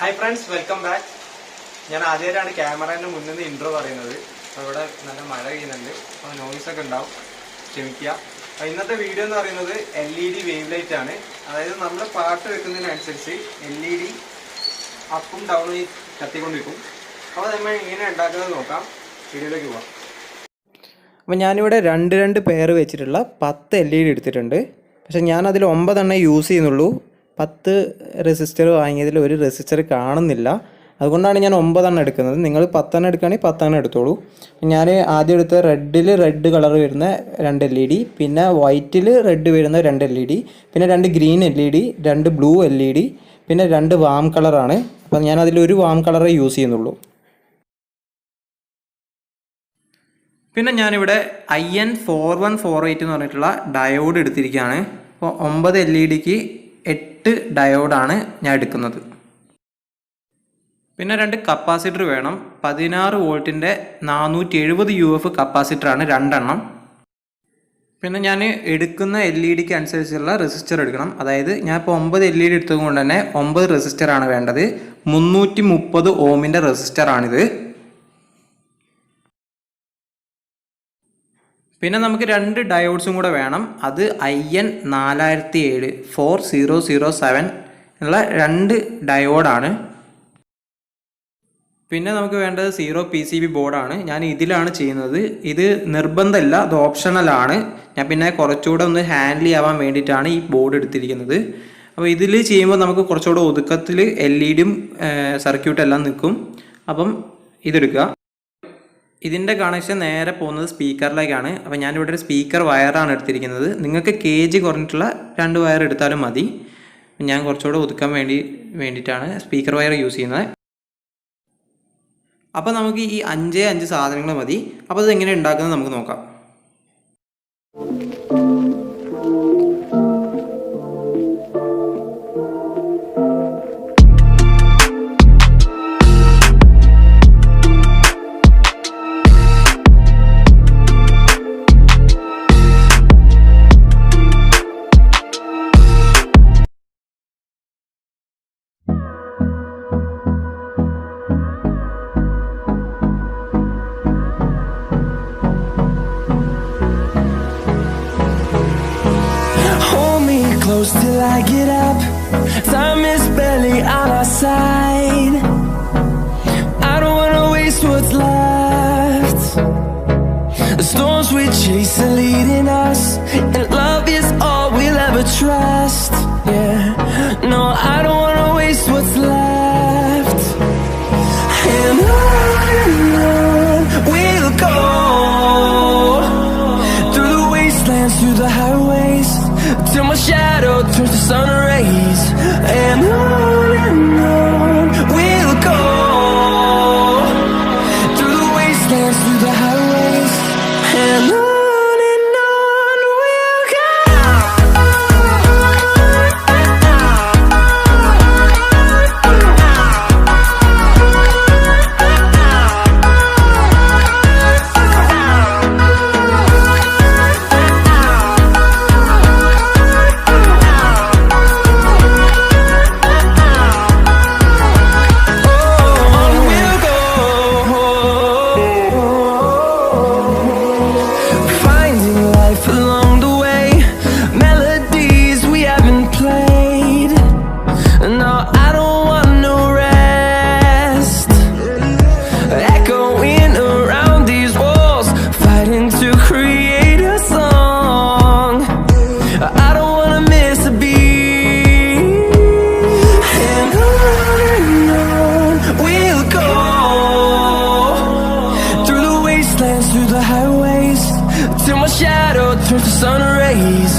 Hi friends, welcome back. ഞാൻ ആദ്യമായിട്ടാണ് ക്യാമറേൻ്റെ മുന്നിൽ നിന്ന് ഇൻട്രോ പറയുന്നത്. അപ്പോൾ ഇവിടെ നല്ല മഴ പെയ്യുന്നുണ്ട്, അപ്പോൾ നോയിസൊക്കെ ഉണ്ടാവും, ക്ഷമിക്കുക. അപ്പോൾ ഇന്നത്തെ വീഡിയോ എന്ന് പറയുന്നത് LED വേവ് ലൈറ്റ് ആണ്. അതായത് നമ്മൾ പാട്ട് വെക്കുന്നതിനനുസരിച്ച് LED അപ്പും ഡൗണും കത്തിക്കൊണ്ടിരിക്കും. അപ്പോൾ നമ്മൾ എങ്ങനെ ഉണ്ടാക്കുന്നത് നോക്കാം, വീഡിയോയിലേക്ക് പോകാം. അപ്പോൾ ഞാനിവിടെ രണ്ട് പെയർ വെച്ചിട്ടുള്ള 10 LED എടുത്തിട്ടുണ്ട്. പക്ഷേ ഞാനതിൽ 9 എണ്ണേ യൂസ് ചെയ്യുന്നുള്ളൂ. 10 റെസിസ്റ്റർ വാങ്ങിയതിൽ ഒരു റെസിസ്റ്റർ കാണുന്നില്ല, അതുകൊണ്ടാണ് ഞാൻ 9 എണ്ണം എടുക്കുന്നത്. നിങ്ങൾ 10 എണ്ണം എടുക്കുകയാണെങ്കിൽ 10 എണ്ണം എടുത്തോളൂ. ഞാൻ ആദ്യം എടുത്ത റെഡ് കളർ വരുന്ന 2 LED, പിന്നെ വൈറ്റിൽ റെഡ് വരുന്ന 2 LED, പിന്നെ 2 ഗ്രീൻ LED, 2 ബ്ലൂ LED, പിന്നെ 2 വാം കളറാണ്. അപ്പം ഞാൻ അതിലൊരു വാം കളറേ യൂസ് ചെയ്യുന്നുള്ളൂ. പിന്നെ ഞാനിവിടെ IN4148 എന്ന് പറഞ്ഞിട്ടുള്ള ഡയോഡ് എടുത്തിരിക്കുകയാണ്. അപ്പോൾ 9 LEDക്ക് 8 ഡയോഡാണ് ഞാൻ എടുക്കുന്നത്. പിന്നെ 2 കപ്പാസിറ്റർ വേണം. 16 വോൾട്ടിൻ്റെ 470 UF കപ്പാസിറ്ററാണ് 2 എണ്ണം. പിന്നെ ഞാൻ എടുക്കുന്ന LEDക്ക് അനുസരിച്ചുള്ള റെസിസ്റ്റർ എടുക്കണം. അതായത് ഞാൻ ഇപ്പോൾ 9 LED എടുത്തത് കൊണ്ട് തന്നെ 9 റെസിസ്റ്ററാണ് വേണ്ടത്. 330 ഓമിൻ്റെ റെസിസ്റ്ററാണിത്. പിന്നെ നമുക്ക് 2 ഡയോഡ്സും കൂടെ വേണം. അത് IN4007 4007 ഉള്ള 2 ഡയോഡാണ്. പിന്നെ നമുക്ക് വേണ്ടത് 0 PCB ബോർഡാണ്. ഞാൻ ഇതിലാണ് ചെയ്യുന്നത്. ഇത് നിർബന്ധമില്ല, അത് ഓപ്ഷണലാണ്. ഞാൻ പിന്നെ കുറച്ചുകൂടെ ഒന്ന് ഹാൻഡിൽ ചെയ്യാൻ വേണ്ടിയിട്ടാണ് ഈ ബോർഡ് എടുത്തിരിക്കുന്നത്. അപ്പോൾ ഇതിൽ ചെയ്യുമ്പോൾ നമുക്ക് കുറച്ചുകൂടെ ഒതുക്കത്തിൽ LEDയും സർക്യൂട്ടെല്ലാം നിൽക്കും. അപ്പം ഇതെടുക്കുക. ഇതിൻ്റെ കണക്ഷൻ നേരെ പോകുന്നത് സ്പീക്കറിലേക്കാണ്. അപ്പോൾ ഞാനിവിടെ ഒരു സ്പീക്കർ വയറാണ് എടുത്തിരിക്കുന്നത്. നിങ്ങൾക്ക് KG കുറഞ്ഞിട്ടുള്ള 2 വയർ എടുത്താലും മതി. ഞാൻ കുറച്ചുകൂടെ ഒതുക്കാൻ വേണ്ടിയിട്ടാണ് സ്പീക്കർ വയർ യൂസ് ചെയ്യുന്നത്. അപ്പോൾ നമുക്ക് ഈ 5 സാധനങ്ങൾ മതി. അപ്പോൾ അത് എങ്ങനെ ഉണ്ടാക്കുന്നത് നമുക്ക് നോക്കാം. Close till I get up. Time is barely on our side. I don't wanna waste what's left. The storms we chase are leading us, and love is all we'll ever trust. Yeah, no, I don't wanna waste what's left. And on we'll go, through the wastelands, through the highways, till my shadow turns to sun rays. And on we'll go, through the wastelands, through the highways, and on we'll go. Through the highways, till my shadow turns to sun rays.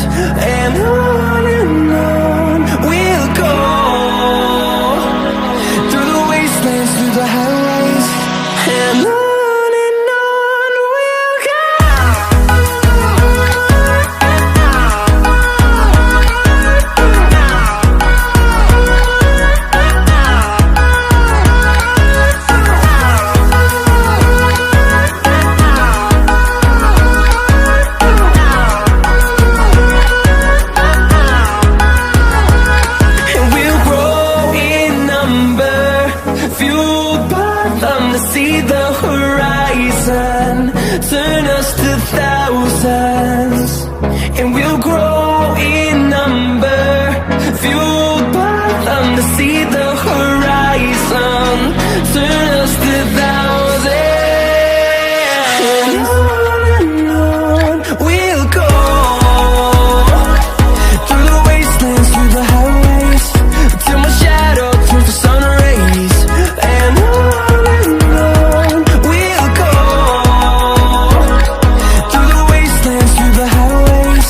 And on we'll go, through the wastelands, through the highways, and on we'll go. turn us to thousands, and we'll grow in number, fueled by them to see the horizon, turn us to thousands. And on we'll go, through the wastelands, through the highways, till my shadow turns to sun rays. And on we'll go, through the wastelands, through the highways,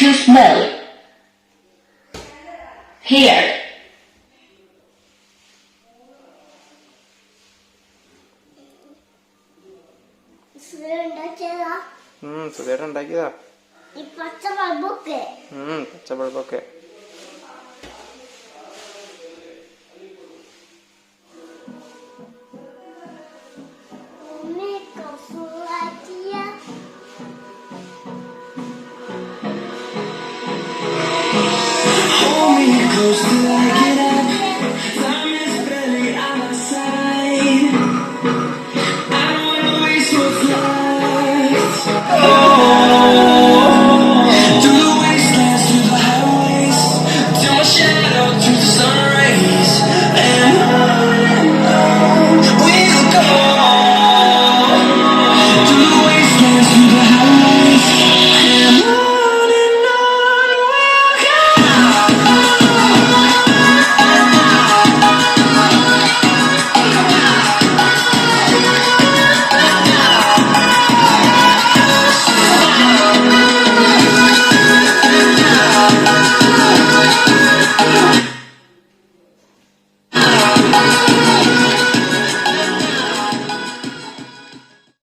too small. Here. സുഖമായിട്ട് ഉണ്ടാക്കിയതാ. പച്ച ബൾബൊക്കെ പച്ച ബൾബൊക്കെ. Hold me close till I get up. Time is barely on our side. I don't wanna waste what's left. Through the wastelands, through the highways, till my shadow turns